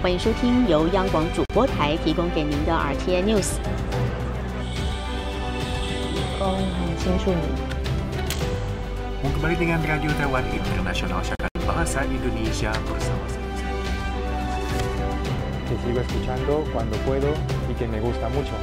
欢迎收听由央广主播台提供给您的 RTI News。很清楚你。 Kembali dengan Radio Taiwan Internasional Bahasa Indonesia bersama saya. Que sigo escuchando cuando puedo y que me gusta mucho.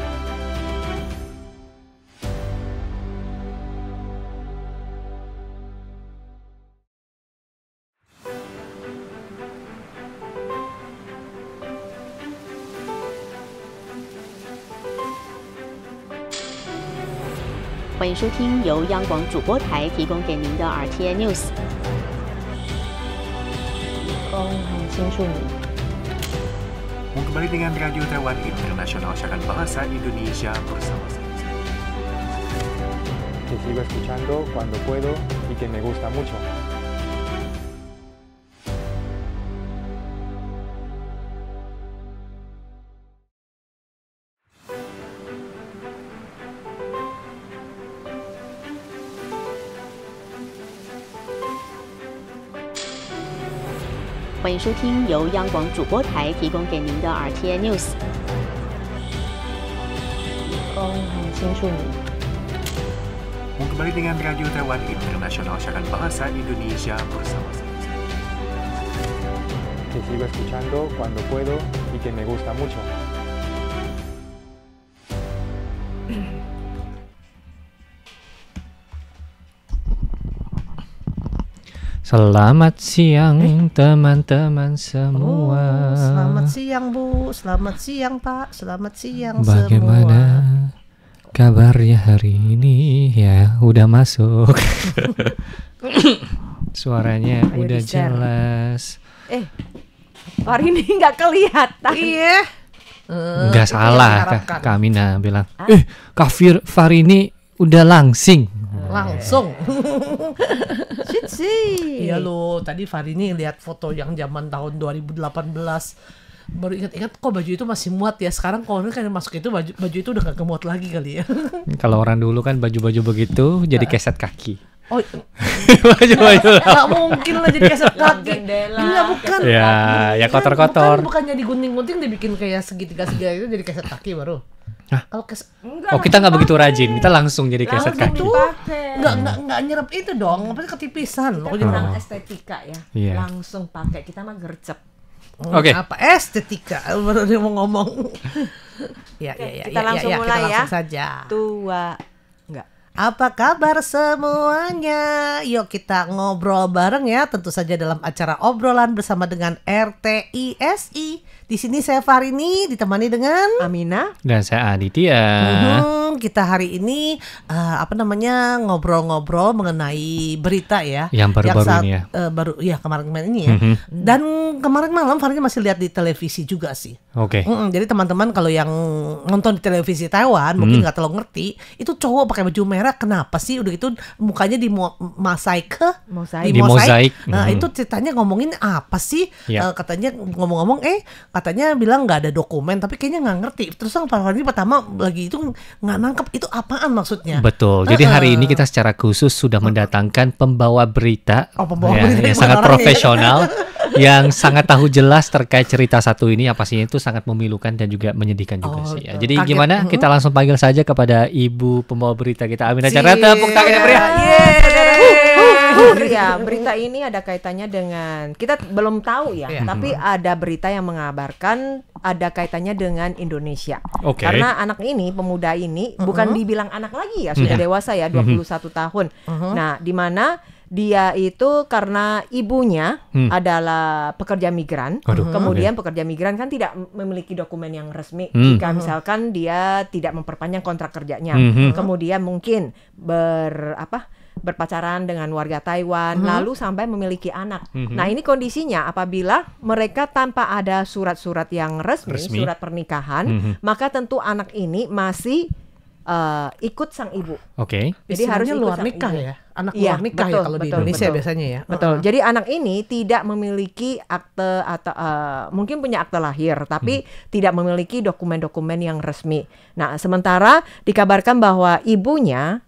欢迎收听由央广主播台提供给您的 RTI News。很清楚你。 Kembali dengan Radio Taiwan Internasional Bahasa Indonesia bersama saya. Que sigo escuchando cuando puedo y que me gusta mucho.欢迎收听由央广主播台提供给您的 RTI News。很清楚你。 Kembali dengan Radio Taiwan Internasional Bahasa Indonesia bersama saya. Que sigo escuchando cuando puedo y que me gusta mucho. Selamat siang teman-teman semua. Selamat siang Bu, selamat siang Pak, selamat siang Bagaimana semua. kabarnya hari ini? Ya, udah masuk. Suaranya Ayo udah di-share. jelas. Hari ini nggak kelihatan. Iya. Nggak itu salah, yang diharapkan. Kak Mina bilang. Kak Farini udah langsing. Langsung. Cici. Iya lo, tadi Farini lihat foto yang zaman tahun 2018. Baru ingat-ingat kok baju itu masih muat ya. Sekarang kalau kan masuk itu baju itu udah gak kemuat lagi kali ya. Kalau orang dulu kan baju-baju begitu jadi keset kaki. Oh, Baju-baju. gak mungkin lah jadi keset kaki. Jendela. Enggak, bukan. Ya kotor-kotor. Bukannya digunting-gunting dibikin kayak segitiga-segitiga itu jadi keset kaki baru. Hah? Kalau keset Oh, kita nggak begitu rajin. Kita langsung jadi keset kaki. Enggak nyerap itu dong, apa ketipisan loh. Tentang estetika ya. Iya. Langsung pakai, kita mah gercep. Oke. Apa estetika baru dia mau ngomong. Ya, Kita langsung mulai kita ya. langsung saja. Tua. Enggak. Apa kabar semuanya? Yuk kita ngobrol bareng ya, tentu saja dalam acara obrolan bersama dengan RTISI. Di sini saya Farini ditemani dengan Amina. Dan saya Aditya. kita hari ini ngobrol-ngobrol mengenai berita ya. Yang baru-baru saat- ini ya. Baru ya kemarin-kemarin ini ya. Dan kemarin malam Farini masih lihat di televisi juga sih. Oke. Jadi teman-teman kalau yang nonton di televisi Taiwan mungkin nggak terlalu ngerti, itu cowok pakai baju merah kenapa sih? Udah gitu mukanya di mosaik. Di mozaik. Nah, itu ceritanya ngomongin apa sih? Ya. Katanya ngomong-ngomong katanya bilang nggak ada dokumen, tapi kayaknya nggak ngerti. Terus Pak Fadli pertama lagi itu nggak nangkep itu apaan maksudnya. Betul. Jadi hari ini kita secara khusus sudah mendatangkan pembawa berita, Pembawa ya, berita yang bukan sangat orangnya. profesional, yang sangat tahu jelas terkait cerita satu ini. Yang pastinya itu sangat memilukan dan juga menyedihkan juga sih. Ya. Jadi kaget. gimana? Kita langsung panggil saja kepada ibu pembawa berita kita, Amina Chandra. Tepuk tangannya beri. Ya, berita ini ada kaitannya dengan, kita belum tahu ya, tapi ada berita yang mengabarkan ada kaitannya dengan Indonesia. Oke. Karena anak ini, pemuda ini bukan dibilang anak lagi ya, sudah dewasa ya, 21 tahun. Nah, di mana dia itu karena ibunya adalah pekerja migran. Kemudian pekerja migran kan tidak memiliki dokumen yang resmi. Jika misalkan dia tidak memperpanjang kontrak kerjanya. Kemudian mungkin berpacaran dengan warga Taiwan, lalu sampai memiliki anak. Nah, ini kondisinya apabila mereka tanpa ada surat-surat yang resmi. Surat pernikahan, maka tentu anak ini masih ikut sang ibu. Oke. Jadi harus ikut luar sang nikah ibu. ya. Anak Iya, luar nikah ya kalau di Indonesia biasanya ya. Betul. Jadi anak ini tidak memiliki akte atau mungkin punya akte lahir, tapi tidak memiliki dokumen-dokumen yang resmi. Nah, sementara dikabarkan bahwa ibunya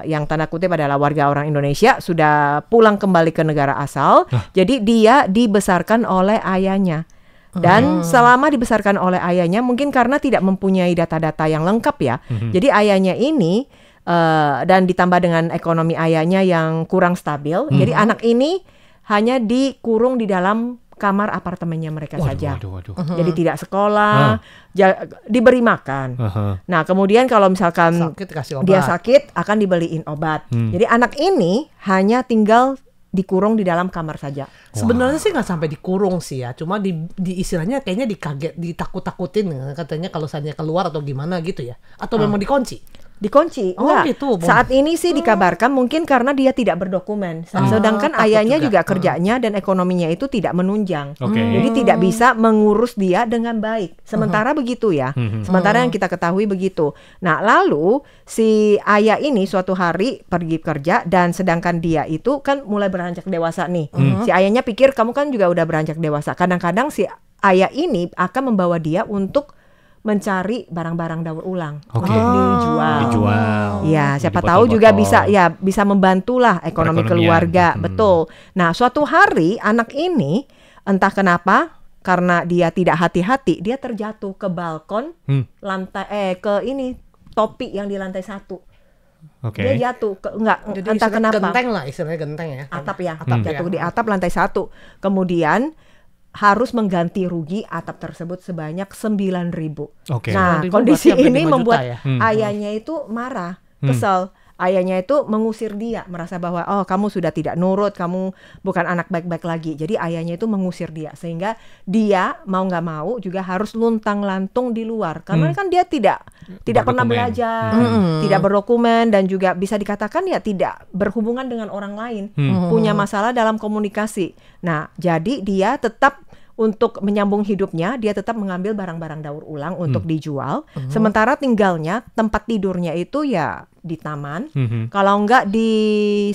yang tanda kutip adalah warga orang Indonesia sudah pulang kembali ke negara asal. Jadi dia dibesarkan oleh ayahnya. Dan selama dibesarkan oleh ayahnya, mungkin karena tidak mempunyai data-data yang lengkap ya. Jadi ayahnya ini dan ditambah dengan ekonomi ayahnya yang kurang stabil, jadi anak ini hanya dikurung di dalam kamar apartemennya mereka saja. Jadi tidak sekolah, diberi makan. Nah, kemudian kalau misalkan dia sakit akan dibeliin obat. Jadi anak ini hanya tinggal dikurung di dalam kamar saja. Sebenarnya sih nggak sampai dikurung sih ya, cuma di istilahnya kayaknya ditakut-takutin katanya kalau misalnya keluar atau gimana gitu ya, atau memang dikunci. Dikunci, enggak. Gitu, saat ini sih dikabarkan mungkin karena dia tidak berdokumen. Sedangkan ayahnya juga kerjanya dan ekonominya itu tidak menunjang. Jadi tidak bisa mengurus dia dengan baik. Sementara begitu ya. Sementara yang kita ketahui begitu. Nah, lalu si ayah ini suatu hari pergi kerja dan sedangkan dia itu kan mulai beranjak dewasa nih. Si ayahnya pikir kamu kan juga udah beranjak dewasa. Kadang-kadang si ayah ini akan membawa dia untuk mencari barang-barang daur ulang untuk dijual. Ya, siapa tahu juga bisa membantulah ekonomi keluarga. Betul. Nah, suatu hari anak ini entah kenapa karena dia tidak hati-hati, dia terjatuh ke balkon lantai ke ini topi yang di lantai 1. Dia jatuh jadi entah kenapa. Genteng lah, istilahnya genteng ya. Atap jatuh di atap lantai 1. Kemudian harus mengganti rugi atap tersebut sebanyak 9.000. Nah, kondisi ini membuat ayahnya itu marah, kesal. Ayahnya itu mengusir dia, merasa bahwa kamu sudah tidak nurut, kamu bukan anak baik-baik lagi. Jadi ayahnya itu mengusir dia, sehingga dia mau nggak mau juga harus luntang-lantung di luar, karena kan dia tidak pernah belajar, tidak berdokumen, dan juga bisa dikatakan ya tidak berhubungan dengan orang lain, punya masalah dalam komunikasi. Nah, jadi dia tetap untuk menyambung hidupnya, dia tetap mengambil barang-barang daur ulang untuk dijual. Sementara tinggalnya, tempat tidurnya itu ya di taman, kalau enggak di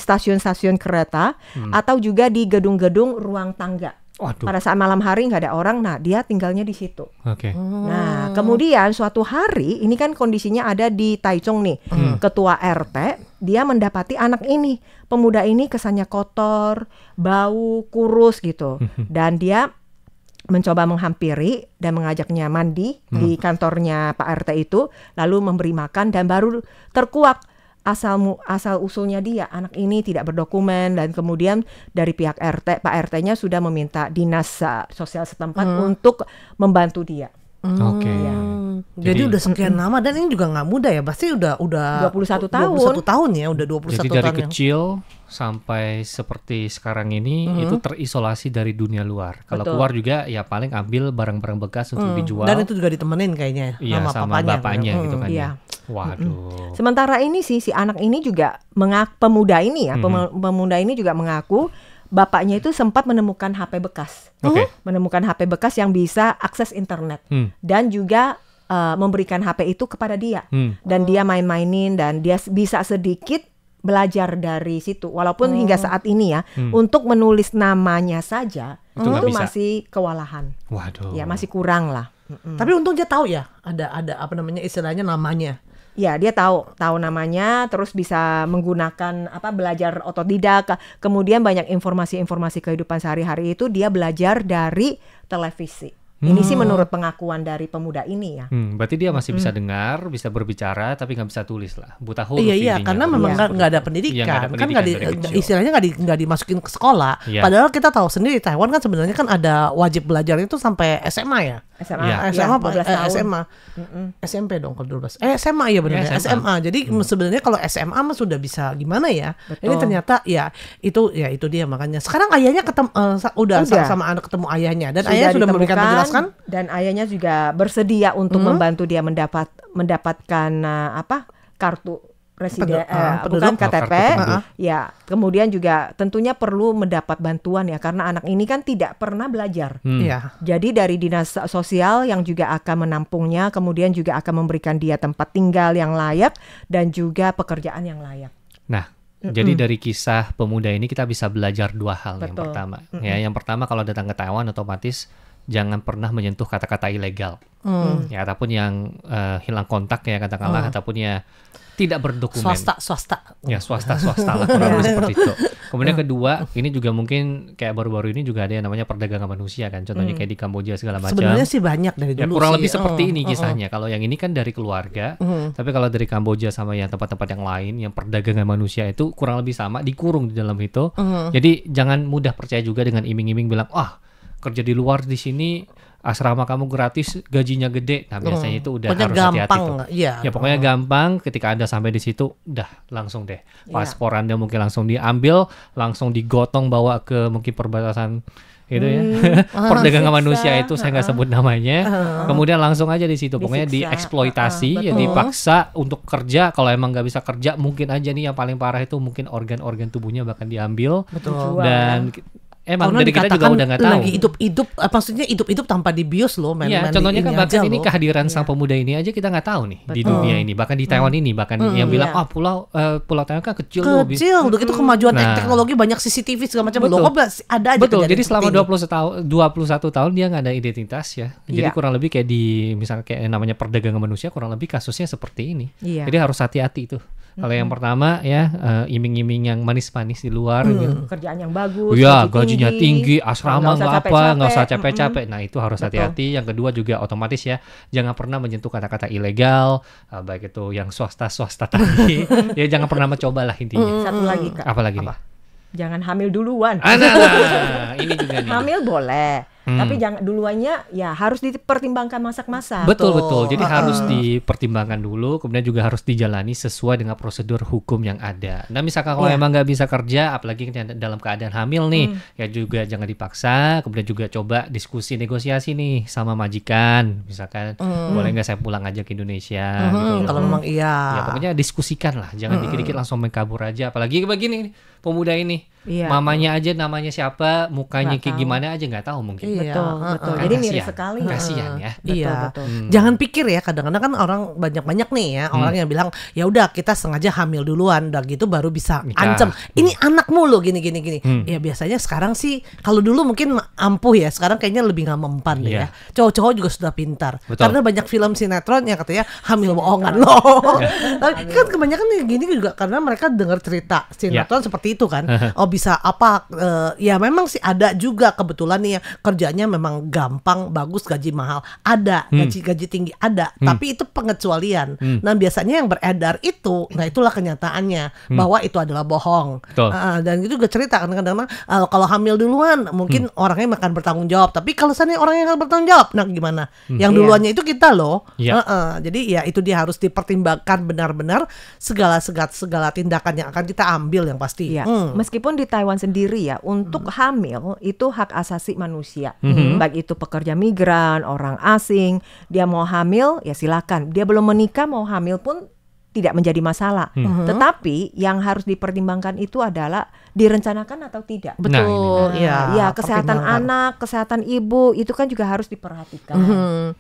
stasiun-stasiun kereta, atau juga di gedung-gedung ruang tangga. Pada saat malam hari nggak ada orang, nah dia tinggalnya di situ. Nah, kemudian suatu hari, ini kan kondisinya ada di Taichung nih, ketua RT, dia mendapati anak ini, pemuda ini kesannya kotor, bau, kurus gitu, dan dia mencoba menghampiri dan mengajaknya mandi di kantornya Pak RT itu, lalu memberi makan, dan baru terkuak asal usulnya dia, anak ini tidak berdokumen, dan kemudian dari pihak RT, Pak RT-nya sudah meminta dinas sosial setempat untuk membantu dia. Jadi udah sekian lama, dan ini juga nggak mudah ya, pasti udah 21 tahun. 21 tahun ya, udah 21 Jadi tahun. dari kecil sampai seperti sekarang ini itu terisolasi dari dunia luar. Kalau keluar juga ya paling ambil barang-barang bekas untuk dijual. Dan itu juga ditemenin kayaknya sama bapaknya gitu kan. Iya. Waduh. Sementara ini si anak ini juga pemuda ini ya, pemuda ini juga mengaku bapaknya itu sempat menemukan HP bekas. Menemukan HP bekas yang bisa akses internet. Dan juga memberikan HP itu kepada dia. Dan dia main-mainin, dan dia bisa sedikit belajar dari situ. Walaupun hingga saat ini ya, untuk menulis namanya saja itu masih kewalahan. Waduh. Ya, masih kurang lah. Tapi untung dia tahu ya, ada apa namanya istilahnya namanya. Ya, dia tahu namanya, terus bisa menggunakan belajar otodidak. Kemudian banyak informasi kehidupan sehari-hari itu dia belajar dari televisi. Ini sih menurut pengakuan dari pemuda ini ya. Berarti dia masih bisa dengar, bisa berbicara, tapi nggak bisa tulis lah. Buta huruf. Iya, karena memang nggak ada pendidikan. Kan istilahnya nggak dimasukin ke sekolah. Padahal kita tahu sendiri Taiwan kan sebenarnya kan ada wajib belajar itu sampai SMA ya. SMA. SMP dong kalau 12. SMA ya benar. SMA. Jadi sebenarnya kalau SMA mah sudah bisa gimana ya? Betul. Ini ternyata itu dia makanya. Sekarang ayahnya udah sama anak ketemu ayahnya, dan ayahnya sudah memberikan penjelasan, dan ayahnya juga bersedia untuk membantu dia mendapatkan kartu residen, bukan KTP, ya. Kemudian juga tentunya perlu mendapat bantuan ya, karena anak ini kan tidak pernah belajar. Jadi dari dinas sosial yang juga akan menampungnya, kemudian juga akan memberikan dia tempat tinggal yang layak dan juga pekerjaan yang layak. Nah, jadi dari kisah pemuda ini kita bisa belajar dua hal. Yang pertama, yang pertama kalau datang ke Taiwan otomatis jangan pernah menyentuh kata-kata ilegal. Ya, ataupun yang hilang kontak ya katakanlah, ataupun ya tidak berdokumen. Swasta. Ya, swasta lah, kurang lebih seperti itu. Kemudian kedua, ini juga mungkin kayak baru-baru ini juga ada yang namanya perdagangan manusia kan. Contohnya kayak di Kamboja segala macam. Sebenarnya sih banyak dari dulu. Ya, kurang lebih seperti ini kisahnya. Kalau yang ini kan dari keluarga, tapi kalau dari Kamboja sama yang tempat-tempat yang lain, yang perdagangan manusia itu kurang lebih sama, dikurung di dalam itu. Jadi jangan mudah percaya juga dengan iming-iming bilang, kerja di luar di sini asrama kamu gratis, gajinya gede. Nah, biasanya itu udah pokoknya harus gampang, hati-hati tuh. Ya pokoknya gampang, ketika Anda sampai di situ udah langsung deh. Paspor Anda mungkin langsung diambil, langsung digotong bawa ke mungkin perbatasan itu ya. Perdagangan manusia itu saya nggak sebut namanya. Kemudian langsung aja di situ pokoknya dieksploitasi, ya dipaksa untuk kerja. Kalau emang nggak bisa kerja, mungkin aja nih yang paling parah itu mungkin organ-organ tubuhnya bahkan diambil. Dan emang dari kita juga udah nggak tahu. Lagi hidup-hidup, maksudnya hidup-hidup tanpa dibius loh. Iya, contohnya kan bahkan ini kehadiran sang pemuda ini aja kita nggak tahu nih di dunia ini, bahkan di Taiwan ini, bahkan yang bilang pulau Taiwan kan kecil loh. Kecil, udah gitu kemajuan teknologi banyak CCTV segala macam. Loh, ada aja. Betul. Jadi selama 21 tahun dia nggak ada identitas ya. Jadi kurang lebih kayak di misalnya kayak namanya perdagangan manusia, kurang lebih kasusnya seperti ini. Jadi harus hati-hati tuh. Kalau yang pertama ya iming-iming yang manis-manis di luar gitu. Kerjaan yang bagus, gajinya tinggi, asrama nggak usah capek-capek. Nah, itu harus hati-hati. Yang kedua juga otomatis ya, jangan pernah menyentuh kata-kata ilegal, baik itu yang swasta tadi. Ya jangan pernah mencoba lah intinya. Satu lagi Kak. Apa lagi nih? Jangan hamil duluan. Ini juga nih. Hamil boleh. Tapi jangan duluannya ya harus dipertimbangkan masak-masak. Betul. Jadi harus dipertimbangkan dulu, kemudian juga harus dijalani sesuai dengan prosedur hukum yang ada. Nah, misalkan kalau emang nggak bisa kerja, apalagi dalam keadaan hamil nih, ya juga jangan dipaksa. Kemudian juga coba diskusi negosiasi nih sama majikan, misalkan boleh nggak saya pulang aja ke Indonesia? Gitu. Kalau memang iya. Ya pokoknya diskusikan lah, jangan dikit-dikit langsung kabur aja. Apalagi begini pemuda ini. Mamanya aja namanya siapa, mukanya kayak gimana aja nggak tahu mungkin. Betul. Kan Jadi miris sekali. Kasihan ya. Betul. Jangan pikir ya, kadang-kadang kan orang banyak nih ya, orang yang bilang ya udah kita sengaja hamil duluan, udah gitu baru bisa ancam. Ini anakmu loh gini. Ya biasanya sekarang sih, kalau dulu mungkin ampuh ya, sekarang kayaknya lebih nggak mempan deh ya. Cowok-cowok juga sudah pintar. Karena banyak film sinetron yang katanya hamil bohongan loh. Kan kebanyakan nih gini juga karena mereka dengar cerita sinetron seperti itu kan. Bisa apa ya memang sih ada juga kebetulan nih yang kerjanya memang gampang, bagus, gaji mahal ada, gaji tinggi ada, tapi itu pengecualian. Nah biasanya yang beredar itu, nah itulah kenyataannya bahwa itu adalah bohong. Dan itu juga cerita kadang-kadang kalau hamil duluan mungkin orangnya akan bertanggung jawab, tapi kalau seandainya orang yang akan bertanggung jawab, nah gimana? Yang duluannya itu kita loh. Jadi ya itu dia harus dipertimbangkan benar-benar segala tindakan yang akan kita ambil yang pasti. Meskipun di Taiwan sendiri ya, untuk hamil itu hak asasi manusia. Baik itu pekerja migran, orang asing, dia mau hamil ya silakan. Dia belum menikah mau hamil pun tidak menjadi masalah. Tetapi yang harus dipertimbangkan itu adalah direncanakan atau tidak. Betul. Ya, kesehatan anak, kesehatan ibu itu kan juga harus diperhatikan.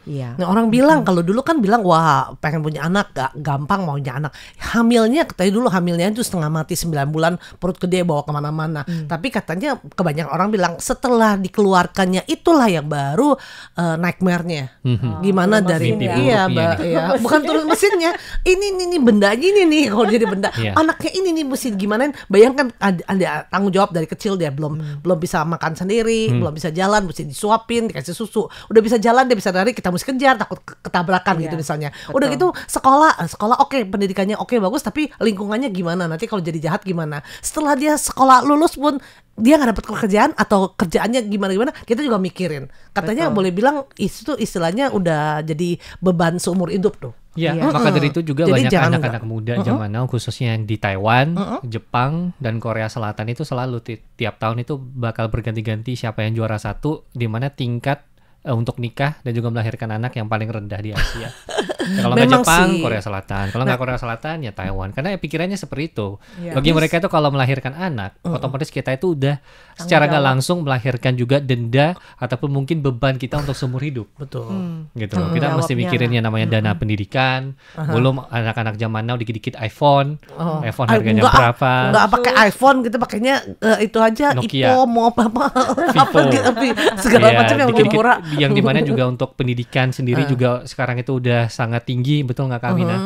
Nah, orang bilang kalau dulu kan bilang wah pengen punya anak gampang maunya anak. Hamilnya katanya dulu hamilnya itu setengah mati 9 bulan, perut gede bawa kemana-mana. Tapi katanya kebanyakan orang bilang setelah dikeluarkannya itulah yang baru nightmare-nya. Gimana dari bukan turun mesinnya. Ini benda gini nih kalau jadi benda. Anaknya ini nih mesti gimana? Bayangkan ada tanggung jawab dari kecil dia belum bisa makan sendiri, belum bisa jalan, mesti disuapin, dikasih susu. Udah bisa jalan, dia bisa lari, kita mesti kejar takut ketabrakan gitu misalnya. Udah gitu sekolah oke, pendidikannya oke bagus, tapi lingkungannya gimana? Nanti kalau jadi jahat gimana? Setelah dia sekolah lulus pun dia nggak dapat pekerjaan atau kerjaannya gimana kita juga mikirin. Katanya boleh bilang itu istilahnya udah jadi beban seumur hidup tuh. Ya, maka dari itu juga jadi banyak anak-anak muda zaman now khususnya yang di Taiwan, Jepang dan Korea Selatan itu selalu tiap tahun itu bakal berganti-ganti siapa yang juara satu, di mana tingkat untuk nikah dan juga melahirkan anak yang paling rendah di Asia. Kalau nggak Jepang, Korea Selatan. Kalau nggak Korea Selatan ya Taiwan. Karena pikirannya seperti itu. Bagi mereka itu kalau melahirkan anak, otomatis kita itu udah secara nggak langsung melahirkan juga denda ataupun mungkin beban kita untuk seumur hidup. Betul. Gitu. Kita mesti mikirin yang namanya dana pendidikan. Belum anak-anak zaman now dikit-dikit iPhone. iPhone harganya berapa? Nggak pakai iPhone, kita pakainya itu aja Nokia. Ipo, mau apa gitu, segala macam yang lebih murah. Yang dimana juga untuk pendidikan sendiri juga sekarang itu udah sangat tinggi, betul nggak Kak Amina?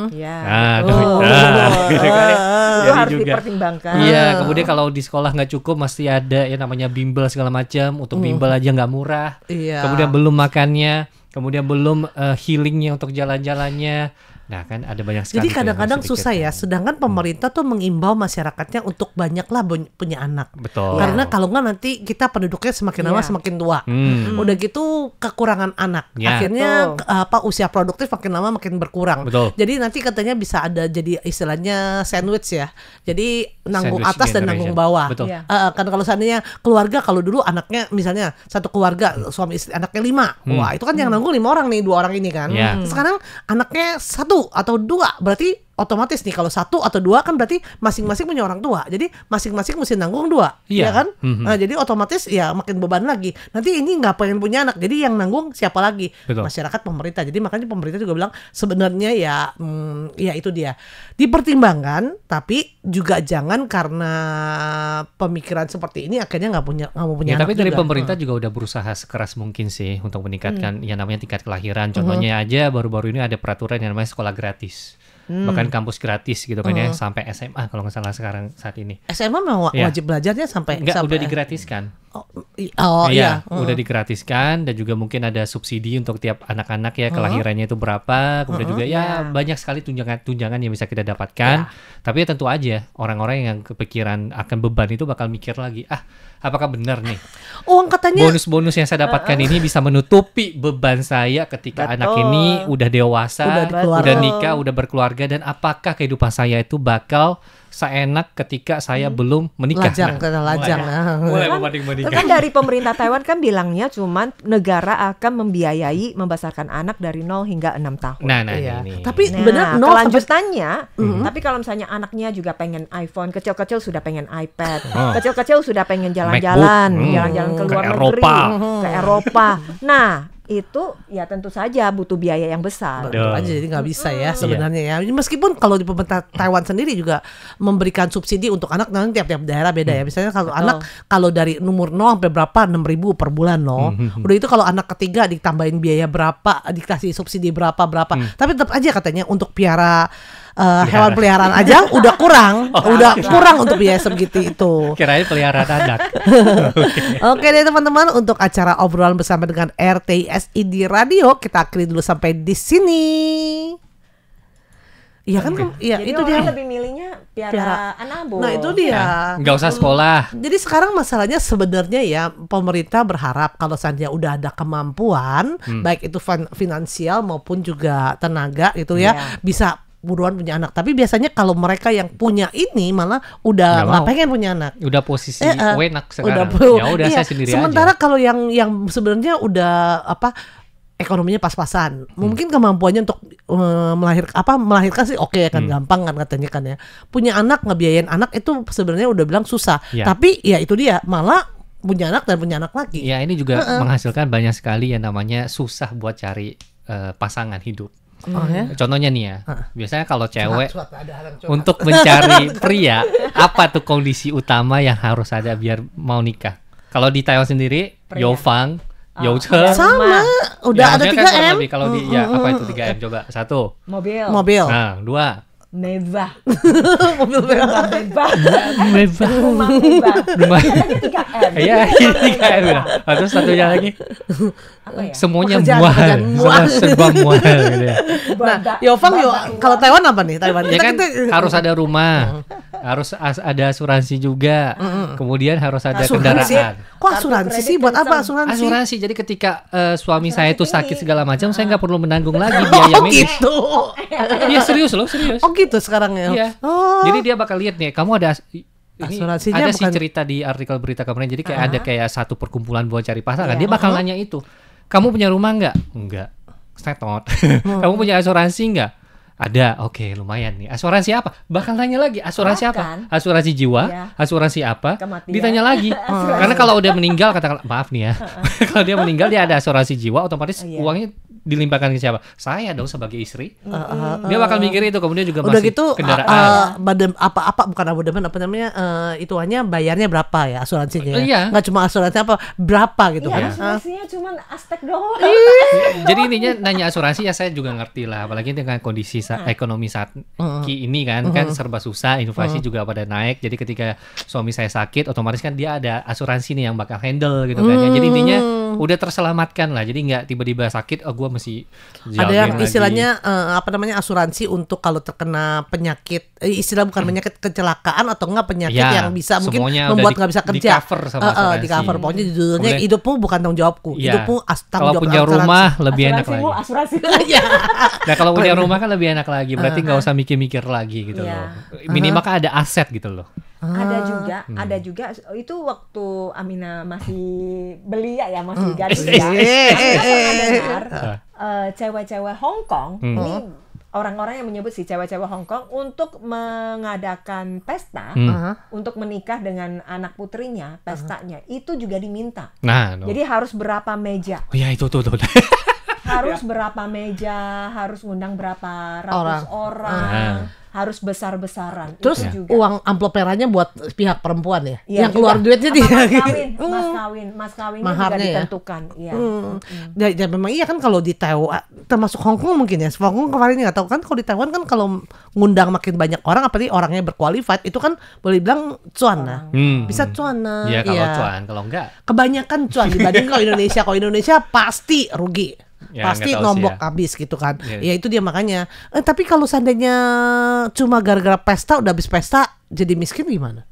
Itu harus dipertimbangkan. Iya, kemudian kalau di sekolah nggak cukup, masih ada yang namanya bimbel segala macam. Untuk bimbel aja nggak murah. Kemudian belum makannya, kemudian belum healingnya untuk jalan-jalannya. Nah kan ada banyak sekali. Jadi kadang-kadang susah ya. Sedangkan pemerintah tuh mengimbau masyarakatnya untuk banyaklah punya anak. Betul. Karena kalau nggak nanti kita penduduknya semakin lama semakin tua. Udah gitu kekurangan anak. Akhirnya usia produktif makin lama makin berkurang. Betul. Jadi nanti katanya bisa ada jadi istilahnya sandwich ya. Jadi nanggung atas dan nanggung bawah. Betul. Kan kalau seandainya keluarga, kalau dulu anaknya misalnya satu keluarga suami istri anaknya 5. Wah itu kan yang nanggung 5 orang nih, 2 orang ini kan. Sekarang anaknya 1 atau 2, berarti otomatis nih kalau 1 atau 2 kan berarti masing-masing punya orang tua. Jadi masing-masing mesti nanggung 2, ya kan? Nah, jadi otomatis ya makin beban lagi. Nanti ini nggak pengen punya anak, jadi yang nanggung siapa lagi? Betul. Masyarakat, pemerintah. Jadi makanya pemerintah juga bilang sebenarnya ya itu dia dipertimbangkan, tapi juga jangan karena pemikiran seperti ini akhirnya nggak mau punya anak. Tapi dari juga. pemerintah juga udah berusaha sekeras mungkin sih untuk meningkatkan yang namanya tingkat kelahiran. Contohnya aja baru-baru ini ada peraturan yang namanya sekolah gratis. Bahkan kampus gratis gitu kan ya, sampai SMA kalau nggak salah sekarang saat ini. SMA memang wajib belajarnya sampai udah digratiskan. Iya. Udah digratiskan, dan juga mungkin ada subsidi untuk tiap anak-anak ya, kelahirannya itu berapa, kemudian juga banyak sekali tunjangan yang bisa kita dapatkan. Tapi ya tentu aja orang-orang yang kepikiran akan beban itu bakal mikir lagi, apakah benar nih katanya bonus-bonus yang saya dapatkan ini bisa menutupi beban saya ketika anak ini udah dewasa, udah nikah, udah berkeluarga, dan apakah kehidupan saya itu bakal seenak ketika saya belum menikah. Lajang. Mulai membanding-bandingkan. Kan dari pemerintah Taiwan kan bilangnya cuman negara akan membiayai membesarkan anak dari 0 hingga 6 tahun. Nah ini. Tapi benar kelanjutannya. Tapi kalau misalnya anaknya juga pengen iPhone, kecil-kecil sudah pengen iPad, kecil-kecil sudah pengen jalan-jalan ke luar negeri, ke Eropa. Nah, itu ya tentu saja butuh biaya yang besar. Tentu aja, jadi nggak bisa ya sebenarnya ya. Meskipun kalau di pemerintah Taiwan sendiri juga memberikan subsidi untuk anak, nanti tiap-tiap daerah beda ya. Misalnya kalau anak kalau dari umur 0 sampai berapa 6.000 per bulan Udah itu kalau anak ketiga ditambahin biaya berapa, dikasih subsidi berapa. Tapi tetap aja katanya untuk piara hewan peliharaan aja udah kurang, kurang untuk biaya segitu itu. Kirain peliharaan anak. Oke deh teman-teman, untuk acara obrolan bersama dengan RTI di radio kita akhiri dulu sampai di sini. Iya kan? Iya, itu dia lebih milihnya piara anabo. Nah, itu dia. Nggak usah sekolah. Jadi sekarang masalahnya sebenarnya ya, pemerintah berharap kalau saja udah ada kemampuan, baik itu finansial maupun juga tenaga gitu ya, bisa buruan punya anak. Tapi biasanya kalau mereka yang punya ini malah udah nggak pengen punya anak. Udah posisi enak sekarang. Saya sendiri sementara aja. kalau yang sebenarnya udah ekonominya pas-pasan, mungkin kemampuannya untuk melahirkan sih oke kan, gampang kan katanya kan ya. Punya anak, ngebiayain anak itu sebenarnya udah bilang susah. Tapi ya itu dia, malah punya anak dan punya anak lagi. Ya ini juga menghasilkan banyak sekali yang namanya susah buat cari pasangan hidup. Contohnya nih ya, biasanya kalau cewek untuk mencari pria, apa tuh kondisi utama yang harus ada biar mau nikah? Kalau di Taiwan sendiri, Yofang, Youche, sama, udah ada 3M. Kalau di apa itu 3M? Coba 1. Mobil. Nah, 2. Mewah. Mobil mewah. Rumah mewah. Iya, 3M. Terus satunya lagi. Apa ya? Semuanya mual. Serba mual gitu ya. Nah, Yofang kalau Taiwan apa nih? Taiwan ya kan harus ada rumah, harus ada asuransi juga, kemudian harus ada kendaraan. Kok asuransi sih? Buat apa asuransi? Asuransi, jadi ketika suami saya itu sakit segala macam, saya nggak perlu menanggung lagi biaya medis. Gitu. Iya serius loh, serius. Oh gitu sekarang ya. Iya. Jadi dia bakal lihat nih, kamu ada asuransinya ada sih cerita di artikel berita kemarin. Jadi kayak ada kayak satu perkumpulan buat cari pasangan. Dia bakal nanya itu. Kamu punya rumah nggak? Enggak. Stetot. Kamu punya asuransi nggak? Ada, oke, lumayan nih. Asuransi apa? Bakal tanya lagi, asuransi apa? Asuransi jiwa, asuransi apa? Kematian. Ditanya lagi. Karena kalau udah meninggal, katakan maaf nih ya. Kalau dia meninggal, dia ada asuransi jiwa, otomatis uangnya dilimpahkan ke siapa? Saya dong sebagai istri. Dia bakal mikir itu, kemudian juga udah masih gitu, kendaraan. Bukan abodemen, apa namanya? Itu hanya bayarnya berapa ya asuransinya? Iya. Nggak cuma asuransi apa, berapa gitu kan? Asuransinya cuma Aztec doang. Jadi intinya nanya asuransi ya saya juga ngerti lah, apalagi dengan kondisi ekonomi saat ini kan serba susah, inflasi juga pada naik. Jadi ketika suami saya sakit, otomatis kan dia ada asuransi nih yang bakal handle gitu kan. Ya. Jadi intinya udah terselamatkan lah. Jadi nggak tiba-tiba sakit, gue mesti ada yang istilahnya asuransi untuk kalau terkena penyakit, bukan penyakit kecelakaan atau enggak penyakit yang bisa mungkin membuat nggak bisa kerja. Di cover pokoknya judulnya hidupmu bukan tanggung jawabku. Hidupmu tanggung jawab. Kalau punya rumah lebih enak lagi. Asuransi. Nah kalau punya rumah kan lebih enak lagi, berarti nggak usah mikir-mikir lagi gitu loh. Minimal kan ada aset gitu loh. Ada juga itu waktu Amina masih belia ya, masih gadis ya. Dengar cewek-cewek Hong Kong ini, orang-orang yang menyebut si cewek-cewek Hong Kong untuk mengadakan pesta untuk menikah dengan anak putrinya, pestanya itu juga diminta. Jadi harus berapa meja? Oh ya itu tuh. Harus berapa meja, harus ngundang berapa ratus orang, harus besar-besaran. Terus juga uang amplop merahnya buat pihak perempuan ya? Yang juga keluar duitnya dia. Mas kawinnya juga ditentukan. Ya memang iya kan kalau di Taiwan, termasuk Hong Kong mungkin ya. Hong Kong kemarin nggak tahu kan, kalau di Taiwan kan kalau ngundang makin banyak orang, apalagi orangnya berqualified, itu kan boleh bilang cuan lah. Bisa cuan lah. Iya kalau cuan, kalau enggak. Kebanyakan cuan dibanding kalau Indonesia. Kalau Indonesia pasti rugi. Pasti nombok habis gitu kan. Ya itu dia makanya. Tapi kalau seandainya cuma gara-gara pesta, udah habis pesta jadi miskin gimana?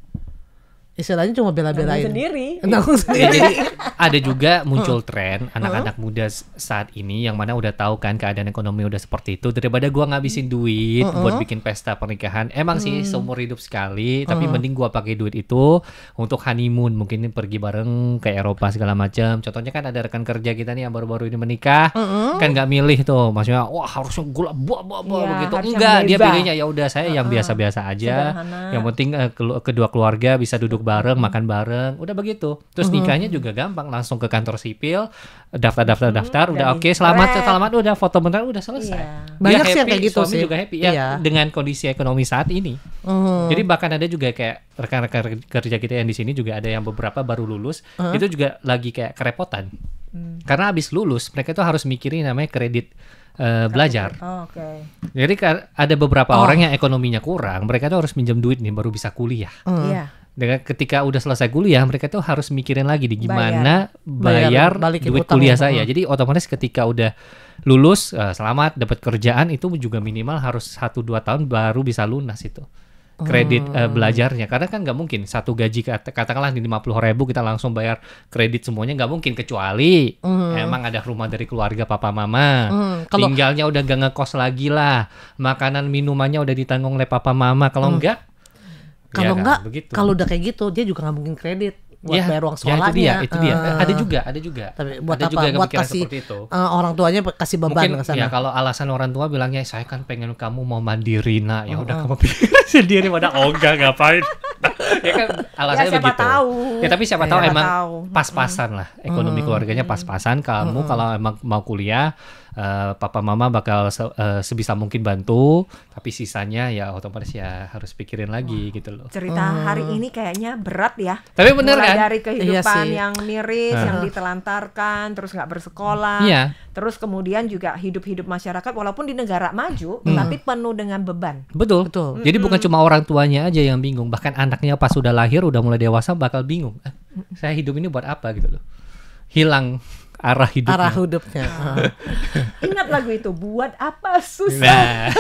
Istilahnya cuma bela-belain sendiri. Jadi ada juga muncul tren anak-anak muda saat ini yang mana udah tahu kan keadaan ekonomi udah seperti itu, daripada gua ngabisin duit buat bikin pesta pernikahan. Emang sih seumur hidup sekali, tapi mending gua pakai duit itu untuk honeymoon, mungkin pergi bareng ke Eropa segala macam. Contohnya kan ada rekan kerja kita nih yang baru-baru ini menikah, kan nggak milih tuh, maksudnya wah harusnya gula begitu. Enggak, dia pilihnya ya udah saya yang biasa-biasa aja. Sederhana. Yang penting kedua keluarga bisa duduk bareng, makan bareng, udah begitu. Terus nikahnya juga gampang, langsung ke kantor sipil, daftar, udah oke, selamat, udah foto bentar, udah selesai. Banyak sih yang kayak gitu suami sih. juga happy ya dengan kondisi ekonomi saat ini. Jadi bahkan ada juga kayak rekan-rekan kerja kita yang di sini juga ada yang beberapa baru lulus, itu juga lagi kayak kerepotan. Karena habis lulus mereka itu harus mikirin namanya kredit belajar. Jadi ada beberapa orang yang ekonominya kurang, mereka tuh harus minjem duit nih baru bisa kuliah. Dengan ketika udah selesai kuliah, mereka tuh harus mikirin lagi di gimana bayar duit kuliah saya. Jadi otomatis ketika udah lulus, selamat dapat kerjaan, itu juga minimal harus 1-2 tahun baru bisa lunas itu kredit belajarnya. Karena kan nggak mungkin satu gaji katakanlah di 50.000 kita langsung bayar kredit semuanya, nggak mungkin, kecuali emang ada rumah dari keluarga papa mama, tinggalnya udah gak ngekos lagi lah, makanan minumannya udah ditanggung oleh papa mama. Kalau enggak kalau udah kayak gitu dia juga nggak mungkin kredit buat bayar uang sekolahnya. Itu dia. Ada juga. Tapi buat ada apa? juga Buat kasih orang tuanya kasih beban ke sana. Ya kalau alasan orang tua bilangnya saya kan pengen kamu mau mandiri, nah ya udah kamu pikir sendiri, pada enggak ngapain. Ya kan alasannya siapa begitu. Tahu. Ya tapi siapa tahu emang pas-pasan lah ekonomi keluarganya pas-pasan. Kamu kalau emang mau kuliah, papa mama bakal sebisa mungkin bantu, tapi sisanya ya otomatis ya harus pikirin lagi gitu loh. Cerita hari ini kayaknya berat ya. Tapi bener kan? Dari kehidupan yang miris, yang ditelantarkan, terus nggak bersekolah, terus kemudian juga hidup masyarakat walaupun di negara maju, tapi penuh dengan beban. Betul. Jadi bukan cuma orang tuanya aja yang bingung, bahkan anaknya pas sudah lahir udah mulai dewasa bakal bingung. Saya hidup ini buat apa gitu loh. Hilang arah hidupnya. Ingat lagu itu, buat apa susah?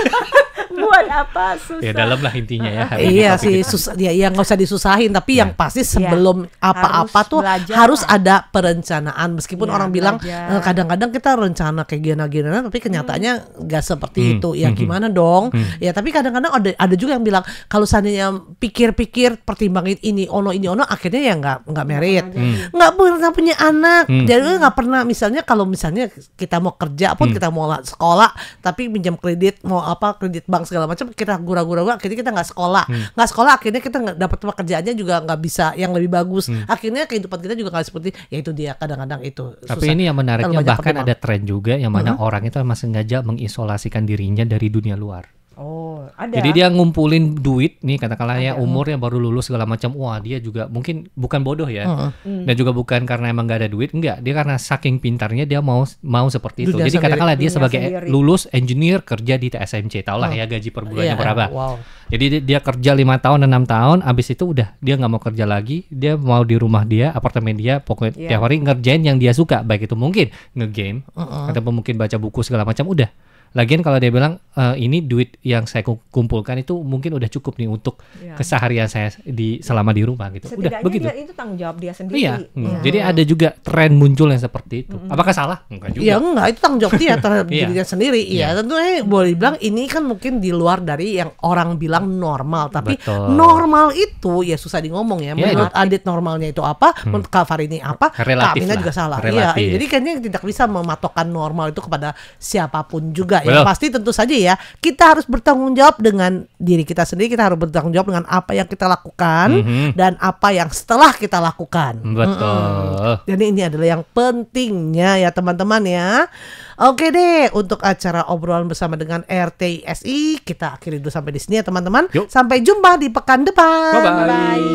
Buat apa susah? Ya dalam lah intinya ya. Iya sih, susah. Ya nggak usah disusahin, tapi yang pasti sebelum apa-apa tuh harus ada perencanaan. Meskipun orang bilang kadang-kadang kita rencana kayak gimana, tapi kenyataannya nggak seperti itu. Ya gimana dong? Ya tapi kadang-kadang ada juga yang bilang kalau seandainya pikir-pikir pertimbangin ini ono, akhirnya ya nggak merit, nggak pernah punya anak, jadi nggak pernah karena misalnya kalau misalnya kita mau kerja pun kita mau sekolah tapi pinjam kredit mau kredit bank segala macam kita gura-gura akhirnya kita nggak sekolah akhirnya kita nggak dapat pekerjaannya juga nggak bisa yang lebih bagus akhirnya kehidupan kita juga nggak seperti ya itu dia kadang-kadang itu susah. Tapi ini yang menariknya bahkan ada tren juga yang mana orang itu memang sengaja mengisolasikan dirinya dari dunia luar. Oh, ada. Jadi dia ngumpulin duit nih katakanlah ya umur yang baru lulus segala macam. Wah, dia juga mungkin bukan bodoh ya. Dan juga bukan karena emang gak ada duit, enggak. Dia karena saking pintarnya dia mau seperti itu. Jadi katakanlah dia sebagai lulus engineer kerja di TSMC. Taulah ya gaji per bulannya berapa. Wow. Jadi dia kerja 5 tahun 6 tahun, abis itu udah dia nggak mau kerja lagi, dia mau di rumah dia, apartemen dia, pokoknya tiap hari ngerjain yang dia suka, baik itu mungkin nge-game ataupun mungkin baca buku segala macam udah. Lagian kalau dia bilang ini duit yang saya kumpulkan itu mungkin udah cukup nih untuk keseharian saya selama di rumah gitu. Setidaknya udah begitu. Itu tanggung jawab dia sendiri. Iya. Jadi ada juga tren muncul yang seperti itu. Apakah salah? Enggak juga. Iya enggak, itu tanggung jawab dia terhadap dirinya sendiri. Iya, tentu boleh dibilang ini kan mungkin di luar dari yang orang bilang normal, tapi normal itu ya susah di ngomong ya. Menurut Adit normalnya itu apa? Menurut Kak Farini apa? Kak Mina juga salah. Iya, jadi kayaknya tidak bisa mematokkan normal itu kepada siapapun juga. Ya pasti tentu saja ya kita harus bertanggung jawab dengan diri kita sendiri, kita harus bertanggung jawab dengan apa yang kita lakukan dan apa yang setelah kita lakukan. Betul. Jadi ini adalah yang pentingnya ya teman-teman ya. Oke deh, untuk acara obrolan bersama dengan RTISI kita akhiri dulu sampai di sini ya teman-teman. Sampai jumpa di pekan depan. Bye bye.